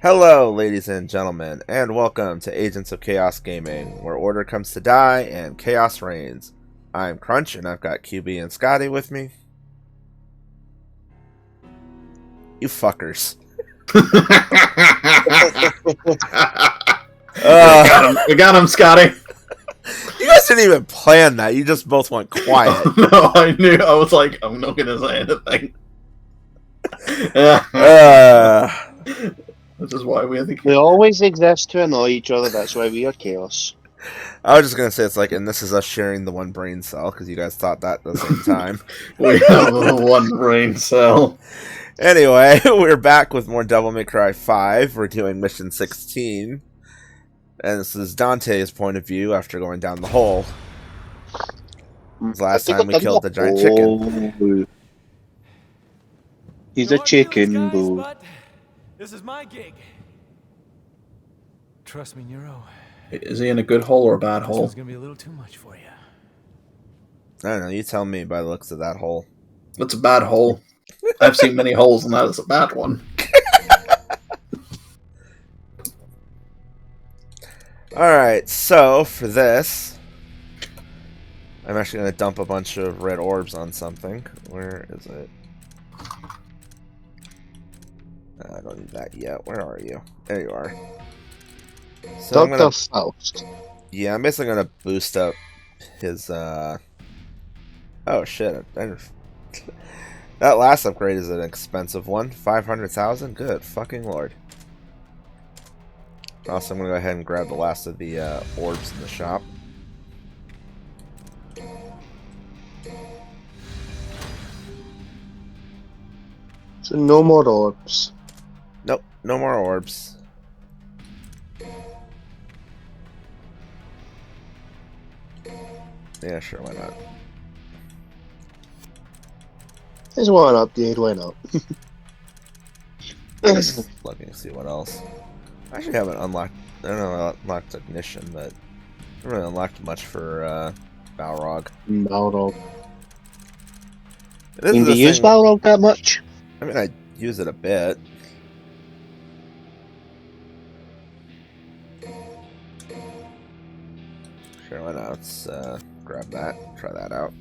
Hello, ladies and gentlemen, and welcome to Agents of Chaos Gaming, where order comes to die and chaos reigns. I'm Crunch, and I've got QB and Scotty with me. You fuckers. We got him, Scotty. You guys didn't even plan that. You just both went quiet. No, I knew. I was like, I'm not going to say anything. This is why we have We always exist to annoy each other, that's why we are chaos. I was just going to say it's like, and this is us sharing the one brain cell, because you guys thought that at the same time. We have one brain cell. Anyway, we're back with more Devil May Cry 5. We're doing Mission 16. And this is Dante's point of view after going down the hole. Last time we killed the giant chicken. He's a chicken, boo. This is my gig. Trust me, Nero. Is he in a good hole or a bad This hole? one's gonna be a little too much for you. I don't know, you tell me by the looks of that hole. That's a bad hole. I've seen many holes, and that is a bad one. Alright, so for this, I'm actually going to dump a bunch of red orbs on something. Where is it? I don't need that yet. Where are you? There you are. So Dr. Faust. Yeah, I'm basically going to boost up his, Oh shit. That last upgrade is an expensive one. 500,000? Good fucking lord. Also, I'm going to go ahead and grab the last of the orbs in the shop. So no more orbs. Nope, no more orbs. Yeah, sure, why not? There's one update, why not? Looking to see what else. I actually haven't unlocked. I don't know, I unlocked ignition, but I haven't really unlocked much for Balrog. Balrog. This Do is you the use thing- Balrog that much? I mean, I use it a bit. Sure, why not? Let's grab that, try that out.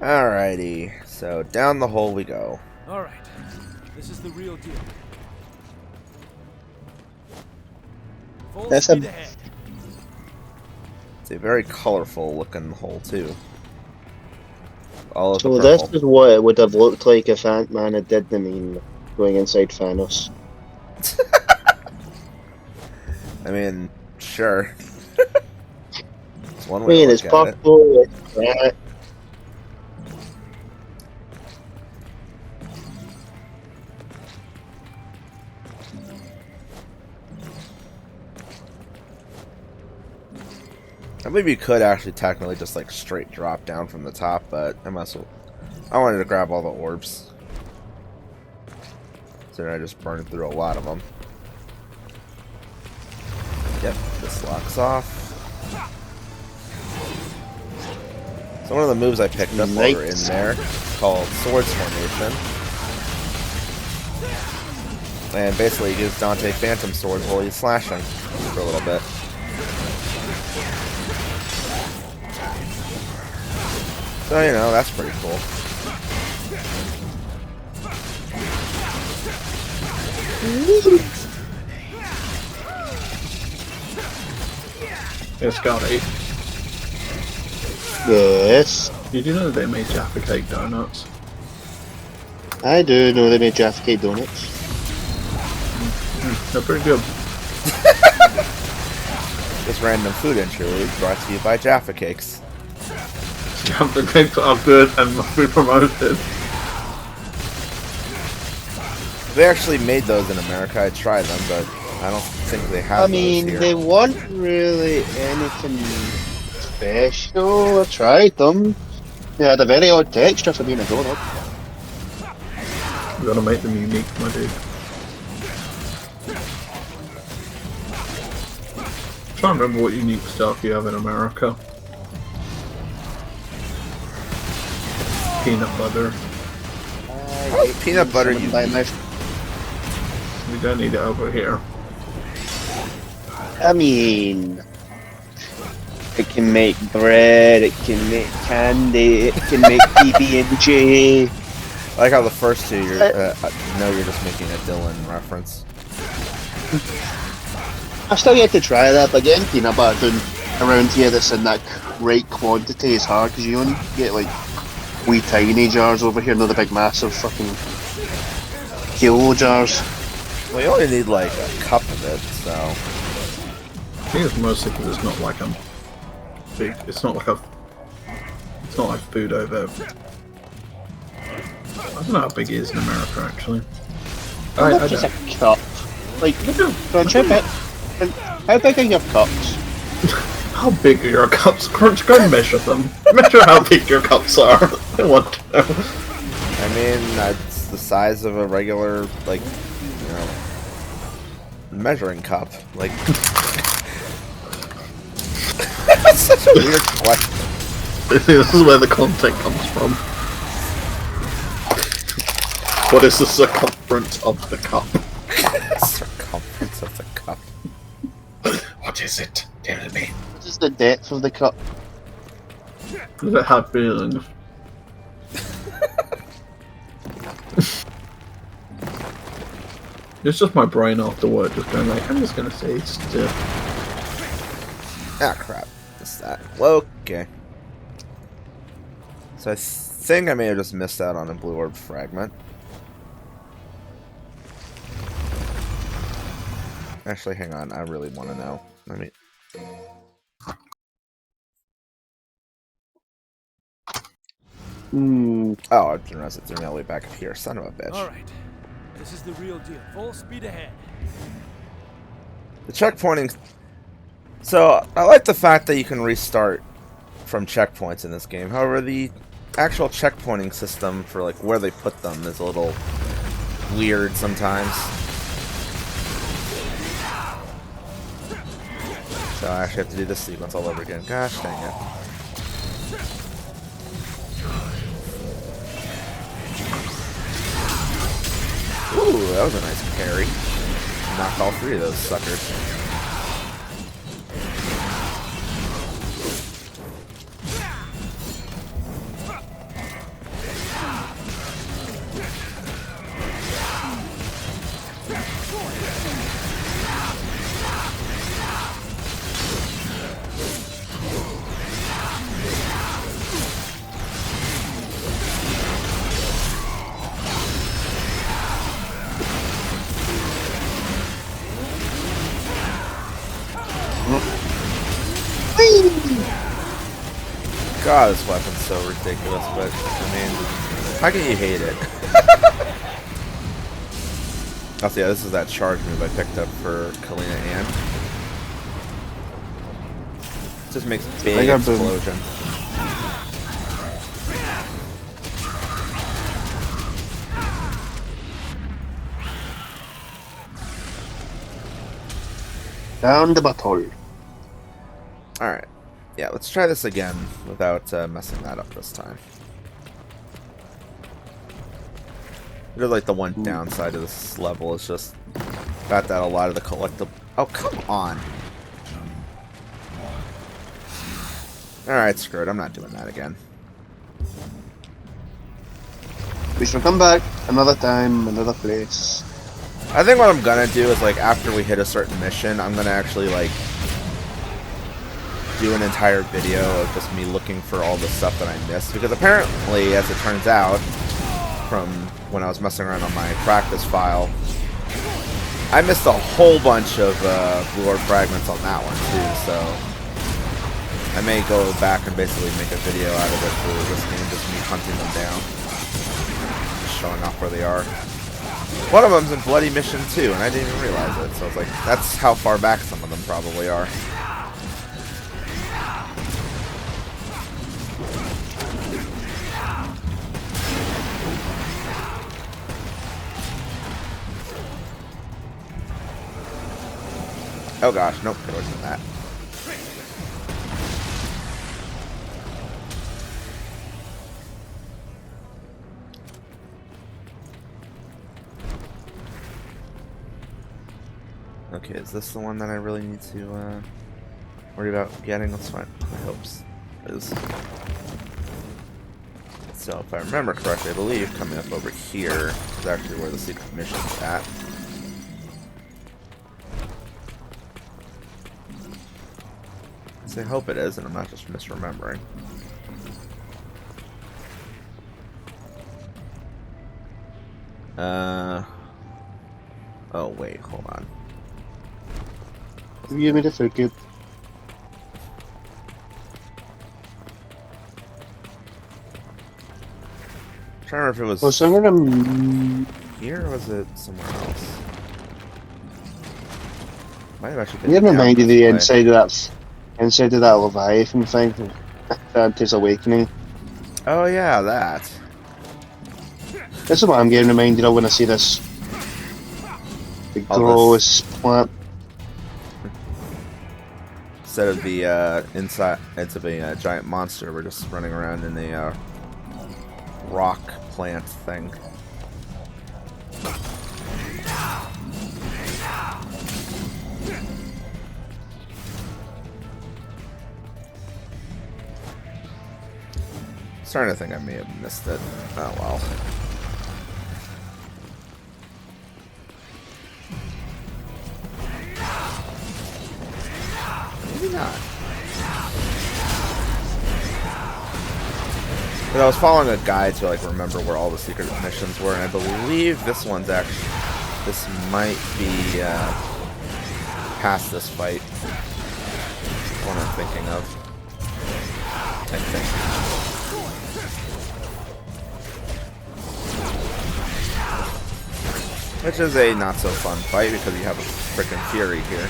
Alrighty, so down the hole we go. Alright. This is the real deal. Full That's speed a- ahead. It's a very colorful looking hole too. All of So the this purple. is what it would have looked like if Ant-Man had did the meme going inside Thanos. I mean, sure. It's one I way mean, to it's look at it. purple, it's red. I believe you could actually technically just like straight drop down from the top, but I wanted to grab all the orbs. So then I just burned through a lot of them. Yep, this locks off. So one of the moves I picked up while we were in there called Swords Formation. And basically he gives Dante Phantom Swords while he's slashing for a little bit. So, you know, that's pretty cool. Hey, Scotty. Yes. Did you know they made Jaffa Cake donuts? I do know they made Jaffa Cake donuts. They're pretty good. This random food interlude brought to you by Jaffa Cakes. Jaffa Cakes are good and must be promoted. They actually made those in America. I tried them, but I don't think they have I mean, those here. they weren't really anything special. I tried them. They had a very odd texture for being a donut. We gotta make them unique, my dude. trying to remember what unique stuff you have in America. Peanut butter. Peanut butter, you By my We don't need it over here. I mean, it can make bread, it can make candy, it can make PB&J. I like how the first two, you're you're just making a Dylan reference. I've still yet to try that, but getting peanut butter done around here that's in that right quantity is hard, because you only get like wee tiny jars over here, not the big massive fucking kilo jars. Well, you only need like a cup of it, so... I think it's mostly because it's not like a big. It's not like food over. I don't know how big it is in America actually. I Just don't. a cup. Like, crunch it. How big are your cups? How big are your cups? Crunch, go and measure them. Measure how big your cups are. I want to know. I mean, that's the size of a regular, like, you know, measuring cup. Like, that's such a weird question. This is where the content comes from. What is the circumference of the cup? Circumference of the cup. What is it? Tell me. What is the depth of the cup? Does it have feelings? It's just my brain after work just going like, I'm just gonna say still. Ah, crap. What's that? Well, okay. So I think I may have just missed out on a blue orb fragment. Actually, hang on. I really want to know. Let me... Oh, I didn't realize it's all the way back up here. Son of a bitch. Alright. This is the real deal. Full speed ahead. The checkpointing... So, I like the fact that you can restart from checkpoints in this game. However, the actual checkpointing system for like where they put them is a little weird sometimes. So I actually have to do this sequence all over again. Gosh dang it. Ooh, that was a nice parry. Knocked all three of those suckers. God, this weapon's so ridiculous, but, I mean, how can you hate it? Oh, so yeah, this is that charge move I picked up for Kalina Ann. Just makes big explosion. Down the battle. Alright. Yeah, let's try this again without messing that up this time. Really, like, the one downside of this level is just got that a lot of the collectible... Oh, come on! Alright, screw it. I'm not doing that again. We shall come back another time, another place. I think what I'm gonna do is, like, after we hit a certain mission, I'm gonna actually, like, do an entire video of just me looking for all the stuff that I missed. Because apparently, as it turns out, from when I was messing around on my practice file, I missed a whole bunch of Blue Orb fragments on that one, too, so I may go back and basically make a video out of it for this game, just me hunting them down. Just showing off where they are. One of them's in Bloody Mission 2, and I didn't even realize it, so I was like, that's how far back some of them probably are. Oh gosh, nope, it wasn't that. Okay, is this the one that I really need to worry about getting? Let's find my hopes. Is so if I remember correctly, I believe coming up over here is actually where the secret mission's at. So I hope it is, and I'm not just misremembering. Oh wait, hold on. Give me the circuit. I'm trying to remember if it was Well, some of them. here or was it somewhere else? Might have actually been You're down reminded this the way. inside of that Leviathan thing from Dante's Awakening. Oh yeah, that. This is what I'm getting reminded of when I see this. The All gross plant. Instead of the inside of a giant monster, we're just running around in a rock plant thing. Starting to think I may have missed it. Oh well. Maybe not. But I was following a guide to like remember where all the secret missions were, and I believe this one's actually. This might be past this fight. What I'm thinking of. I think. Which is a not so fun fight because you have a freaking Fury here.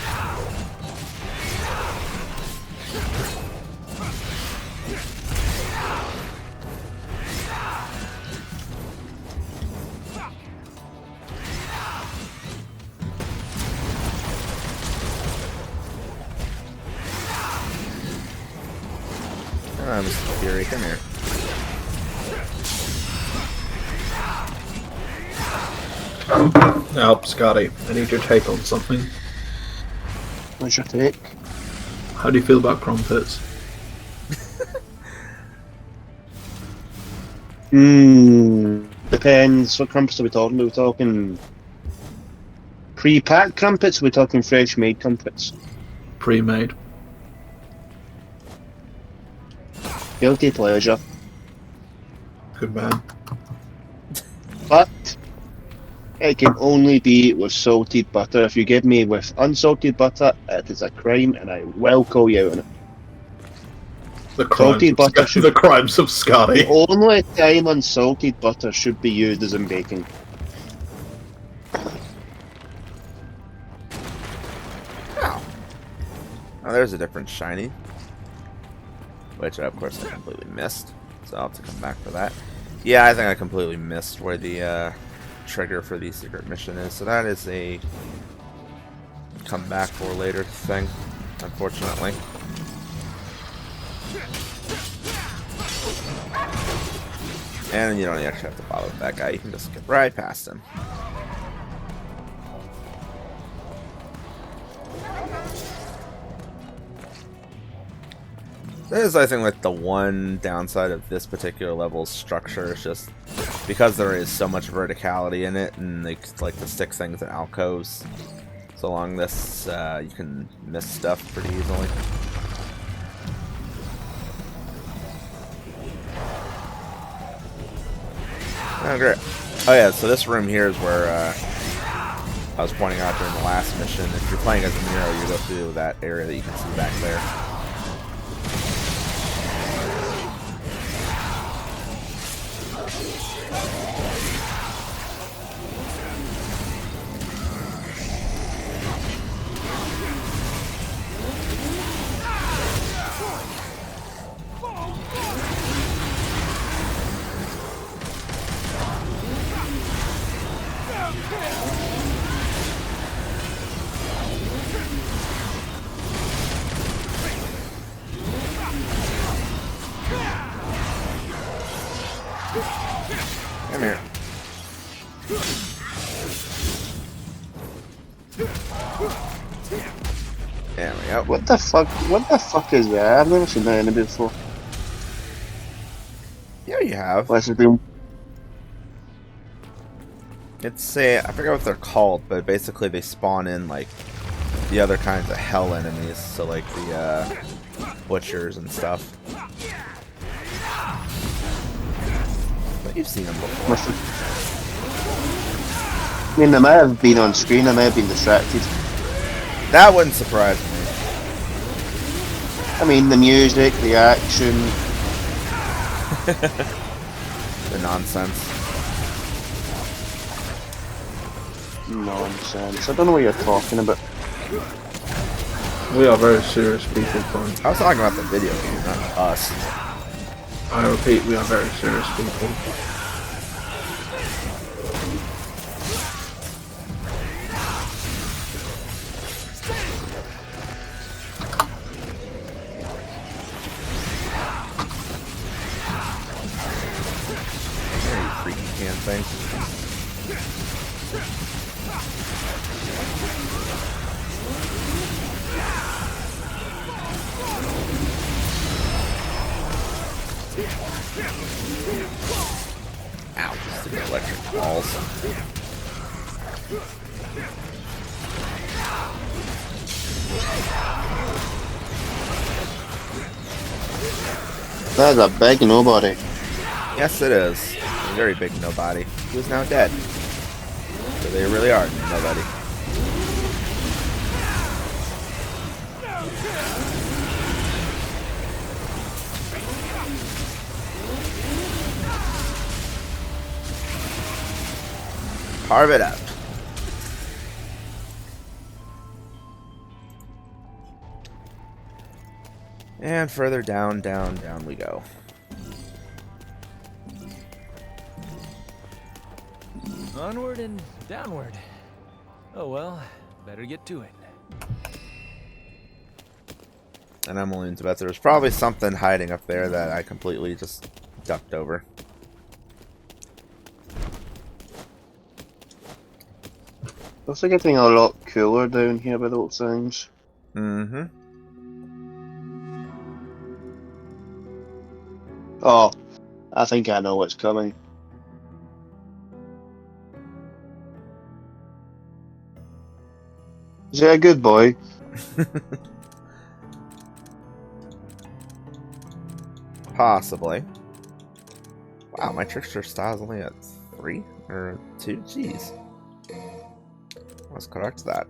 Mr. Fury, come here. Now, Scotty, I need your take on something. What's your take? How do you feel about crumpets? Depends. What crumpets are we talking about? Are we talking pre-packed crumpets? Or are we talking fresh-made crumpets? Pre-made. Guilty pleasure. Good man. But it can only be with salted butter. If you give me with unsalted butter, it is a crime, and I will call you out on it. The crimes of Scotty. The only time unsalted butter should be used is in baking. Oh, there's a different shiny. Which, of course, I completely missed. So I'll have to come back for that. Yeah, I think I completely missed where the trigger for the secret mission is. So that is a come back for later thing, unfortunately. And you don't actually have to bother with that guy. You can just skip right past him. That is, I think, like the one downside of this particular level's structure. Is just because there is so much verticality in it, and like the stick things in alcoves. So along this, you can miss stuff pretty easily. Oh, great. Oh yeah, so this room here is where I was pointing out during the last mission. If you're playing as a Nero, you go through that area that you can see back there. Come here. What the fuck? What the fuck is that? I've never seen that enemy before. Yeah, you have. What's it doing? It's I forget what they're called, but basically they spawn in like the other kinds of hell enemies, so like the butchers and stuff. But you've seen them before. I mean, they might have been on screen. I may have been distracted. That wouldn't surprise me. I mean, the music, the action. The nonsense. Nonsense. I don't know what you're talking about. We are very serious people, Brian. I was talking about the video game, not us. I repeat, we are very serious people. Very freaky can thing. Ow, stupid electric balls. That's a big nobody. Yes, it is. A very big nobody who is now dead. So they really are nobody. Carve it up. And further down, down, down we go. Onward and downward. Oh well, better get to it. And I'm willing to bet there's probably something hiding up there that I completely just ducked over. Looks like getting a lot cooler down here by the old things. Mm-hmm. Oh, I think I know what's coming. Is he a good boy? Possibly. Wow, my trickster style is only at 3 or 2. Jeez. Let's correct that.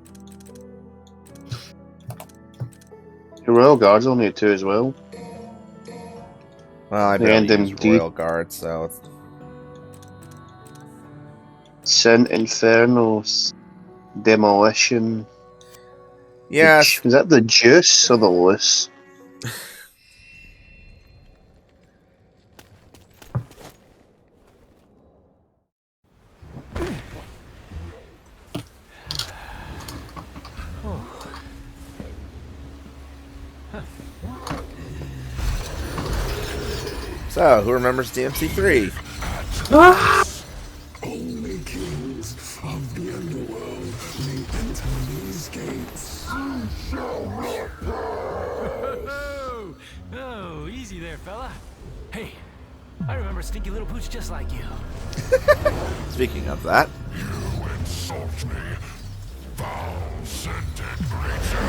Your Royal Guard's only at 2 as well. Well, I And barely use indeed. Royal Guard, so it's... Sin Inferno, Demolition. Yes. Is that the juice or the loose? So, who remembers DMC3? Only kings of the underworld may enter these gates. Oh, easy there, fella. Hey, I remember a stinky little pooch just like you. Speaking of that, You insult me, foul-scented creature.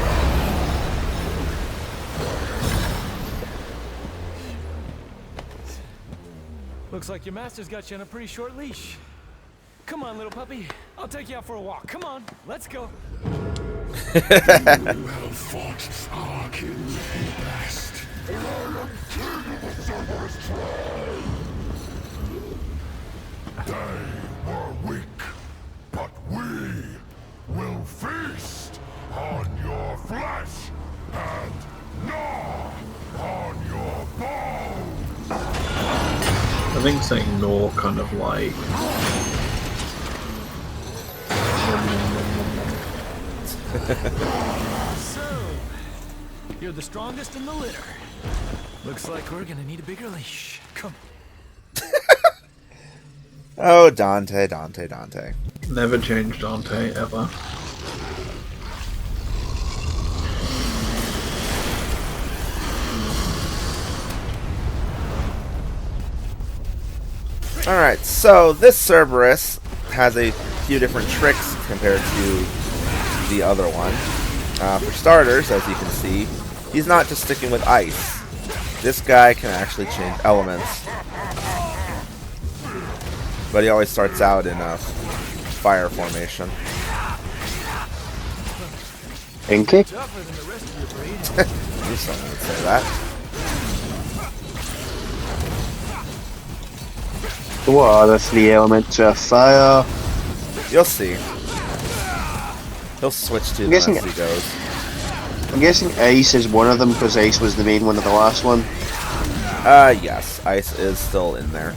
Looks like your master's got you on a pretty short leash. Come on, little puppy. I'll take you out for a walk. Come on, let's go. You have fought our king best. And I am king of the Cerberus tribe. They were weak, but we will feast on your flesh and gnaw on your bones. I think saying "no" kind of like So, you're the strongest in the litter. Looks like we're gonna need a bigger leash. Come. oh, Dante, Dante, Dante. never change Dante ever. Alright, so this Cerberus has a few different tricks compared to the other one. For starters, as you can see, he's not just sticking with ice. This guy can actually change elements. But he always starts out in a fire formation. Inky? Tougher than the rest of your breed. You someone would say that. What are the 3 elements of fire? You'll see. He'll switch to them as he goes. I'm guessing ice is one of them because ice was the main one of the last one. Yes, ice is still in there.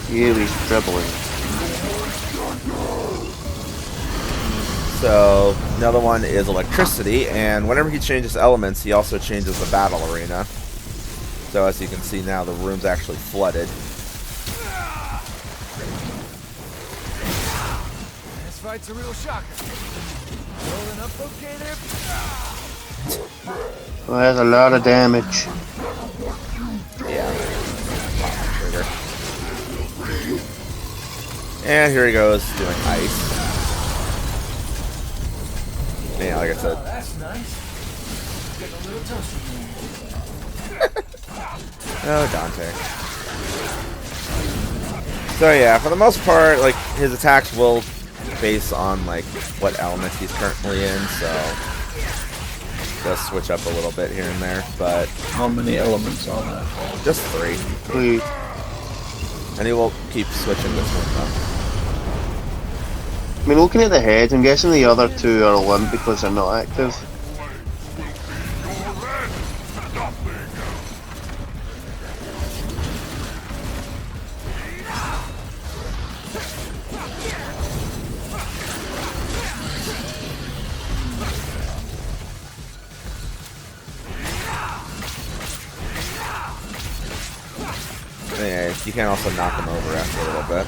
Yeah, he's dribbling. So, another one is electricity, and whenever he changes elements, he also changes the battle arena. So as you can see now, the room's actually flooded. This fight's a real shocker. Rolling up okay there? Well, there's a lot of damage. Yeah. Trigger. And here he goes, doing ice. Yeah, like I said. That's nice. Getting a little toasty. Oh, Dante. So yeah, for the most part, like, his attacks will base on, like, what element he's currently in, so does switch up a little bit here and there, but How many elements are there? just 3. We And he will keep switching between them. I mean, looking at the head, I'm guessing the other 2 are limp because they're not active. Yeah, you can also knock him over after a little bit.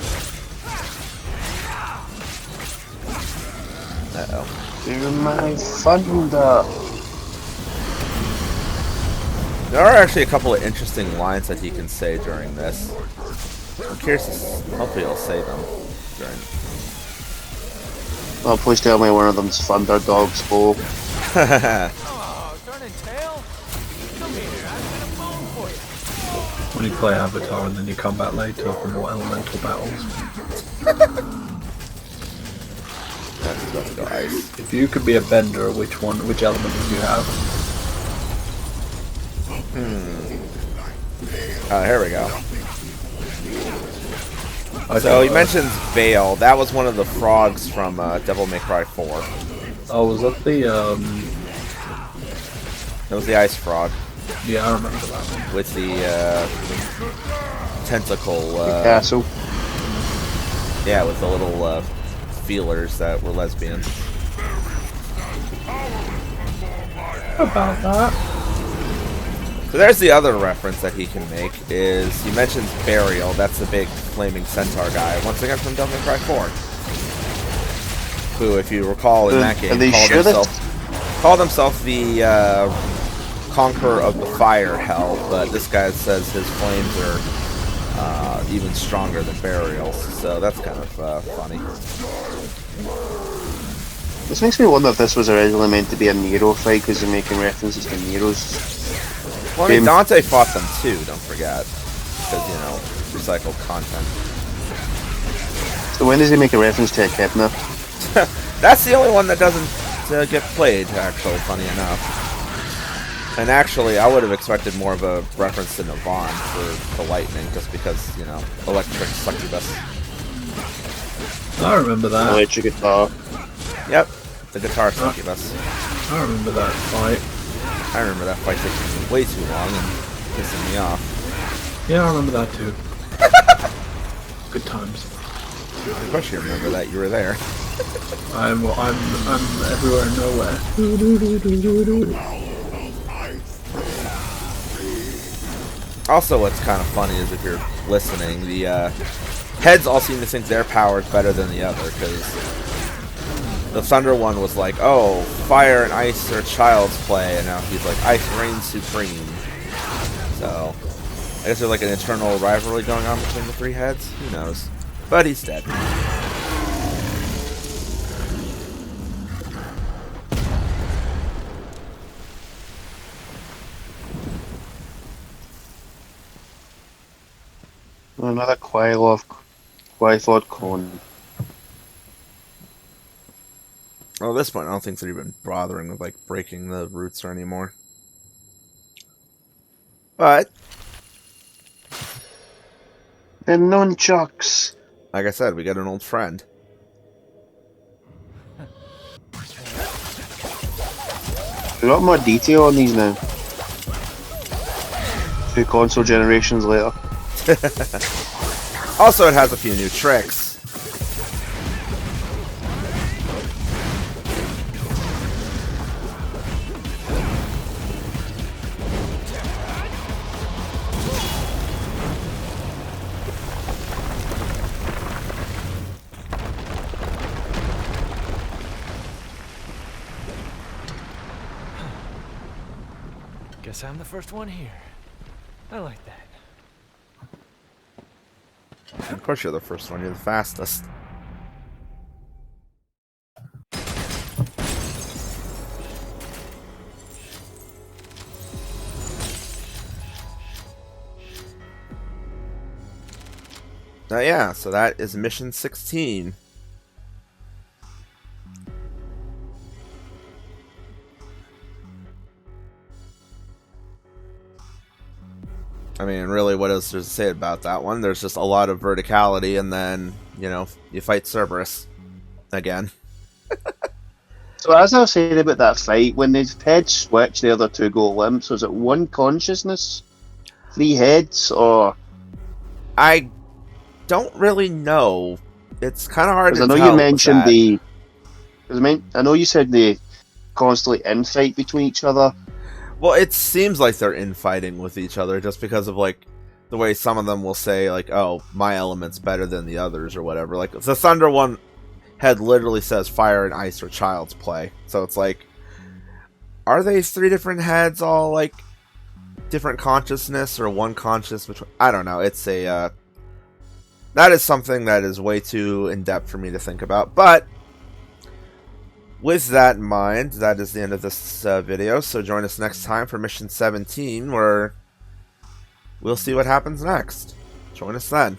Uh-oh. Do my thunder. There are actually a couple of interesting lines that he can say during this. I'm curious to hopefully he'll say them during. Oh, please tell me one of them's Thunder Dog's bow. Oh, turning tail? Come here, I've got a bone for you. When you play Avatar and then you come back later for more elemental battles. That's about to go ice. If you could be a bender, which element would you have? Here we go. I So he think, mentions Vale. That was one of the frogs from Devil May Cry 4. Oh, was that the That was the ice frog Yeah, I remember that one. with the tentacle. Castle. Yeah, with the little feelers that were lesbians. About that. So there's the other reference that he can make, is he mentions Burial. That's the big flaming centaur guy, once again from Devil May Cry 4. Who, if you recall in that game, Are they called himself the Conqueror of the Fire Hell, but this guy says his flames are even stronger than Burial's, so that's kind of funny. This makes me wonder if this was originally meant to be a Nero fight because they're making references to Nero's. Well, I mean, Dante fought them too, don't forget. Because, you know, recycled content. So when does he make a reference to Echidna? That's the only one that doesn't get played, actually, funny enough. And actually, I would have expected more of a reference to Navon for the lightning, just because, you know, electric succubus. I remember that. Electric guitar. Yep, the guitar succubus. I remember that fight. I remember that fight taking way too long and pissing me off. Yeah, I remember that too. Good times. Of course you remember that, you were there. I'm everywhere and nowhere. Also, what's kind of funny is if you're listening, the heads all seem to think their power's better than the other, because the Thunder one was like, oh, fire and ice are child's play, and now he's like, ice reigns supreme. So, I guess there's like an internal rivalry going on between the three heads. Who knows? But he's dead. Another Quailov clone. Well, at this point, I don't think they're even bothering with like breaking the roots or anymore. But The nunchucks. like I said, we got an old friend. A lot more detail on these now. 2 console generations later. Also, it has a few new tricks. Guess I'm the first one here. I like that. Of course, you're the first one. You're the fastest. Yeah, so that is mission 16. I mean, really, what else there's to say about that one? There's just a lot of verticality, and then, you know, you fight Cerberus again. So as I was saying about that fight, when the heads switch, the other 2 go limp, so is it 1 consciousness? 3 heads, or... I don't really know. It's kind of hard to Because I tell. know you mentioned that. the... Because I know you said they constantly infight between each other. Well, it seems like they're infighting with each other just because of, like, the way some of them will say, like, oh, my element's better than the others or whatever. Like, the Thunder one head literally says fire and ice or child's play. So it's like, are they 3 different heads all, like, different consciousness or 1 conscious? Which I don't know. It's a, that is something that is way too in-depth for me to think about. But with that in mind, that is the end of this video, so join us next time for Mission 17, where we'll see what happens next. Join us then.